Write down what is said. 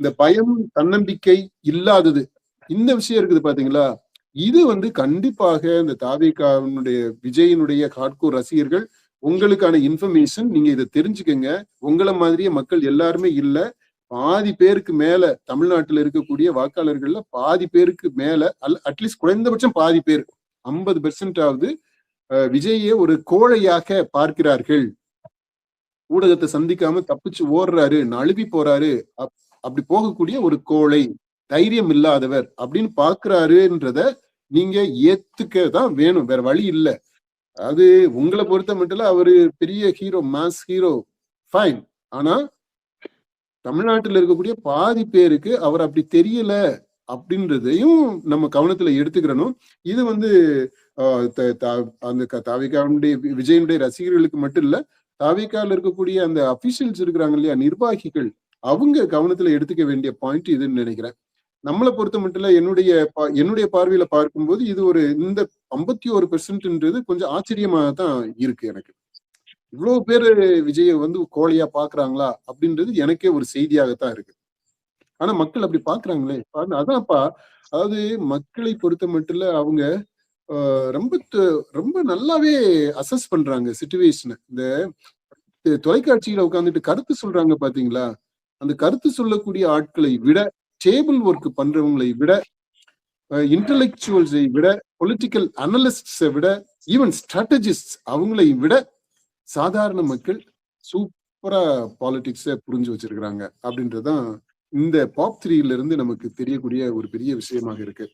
இந்த பயம், தன்னம்பிக்கை இல்லாதது, இந்த விஷயம் இருக்குது பாத்தீங்களா? இது கண்டிப்பாக இந்த தாவேகாவினுடைய விஜயினுடைய ஹார்ட்கோர் ரசிகர்கள் உங்களுக்கான இன்ஃபர்மேஷன், நீங்க இதை தெரிஞ்சுக்கங்க. உங்களை மாதிரியே மக்கள் எல்லாருமே இல்ல. பாதி பேருக்கு மேல தமிழ்நாட்டில் இருக்கக்கூடிய வாக்காளர்கள்ல பாதி பேருக்கு மேல அட்லீஸ்ட் குறைந்தபட்சம் பாதி பேர் 50% ஆவது விஜயை ஒரு கோழையாக பார்க்கிறார்கள். ஊடகத்தை சந்திக்காம தப்பிச்சு ஓடுறாரு, நழுவி போறாரு, அப்படி போகக்கூடிய ஒரு கோழை, தைரியம் இல்லாதவர் அப்படின்னு பாக்குறாருன்றத நீங்க ஏத்துக்கதான் வேணும். வேற வழி இல்லை. அது உங்களை பொறுத்த மட்டும் அவரு பெரிய ஹீரோ, மாஸ் ஹீரோ, ஃபைன். ஆனா தமிழ்நாட்டில் இருக்கக்கூடிய பாதி பேருக்கு அவர் அப்படி தெரியல அப்படின்றதையும் நம்ம கவனத்துல எடுத்துக்கிறணும். இது அந்த தாவேகாவுடைய விஜயனுடைய ரசிகர்களுக்கு மட்டும் இல்ல, தாவேகால இருக்கக்கூடிய அந்த அபிஷியல்ஸ் இருக்கிறாங்க இல்லையா, நிர்வாகிகள், அவங்க கவனத்துல எடுத்துக்க வேண்டிய பாயிண்ட் இதுன்னு நினைக்கிறேன். நம்மளை பொறுத்த மட்டும் என்னுடைய பார்வையில பார்க்கும்போது இது இந்த 51% கொஞ்சம் ஆச்சரியமா தான் இருக்கு எனக்கு. இவ்வளவு பேரு விஜய கோழையா பாக்குறாங்களா அப்படின்றது எனக்கே ஒரு செய்தியாகத்தான் இருக்கு. ஆனா மக்கள் அப்படி பாக்குறாங்களே, அதான்ப்பா. அதாவது மக்களை பொறுத்த மட்டும் அவங்க ரொம்ப ரொம்ப நல்லாவே அசஸ் பண்றாங்க சிச்சுவேஷனை. இந்த தொலைக்காட்சியில உட்காந்துட்டு கருத்து சொல்றாங்க பாத்தீங்களா, அந்த கருத்து சொல்லக்கூடிய ஆட்களை விட, டேபிள் ஒர்க் பண்றவங்களை விட, இன்டலெக்சுவல்ஸை விட, பொலிட்டிக்கல் அனலிஸ்ட்ஸை விட, ஈவன் ஸ்ட்ராட்டஜிஸ்ட் அவங்களை விட சாதாரண மக்கள் சூப்பரா பாலிடிக்ஸ புரிஞ்சு வச்சிருக்கிறாங்க அப்படின்றதுதான் இந்த பாப் 3 இருந்து நமக்கு தெரியக்கூடிய ஒரு பெரிய விஷயமாக இருக்கு.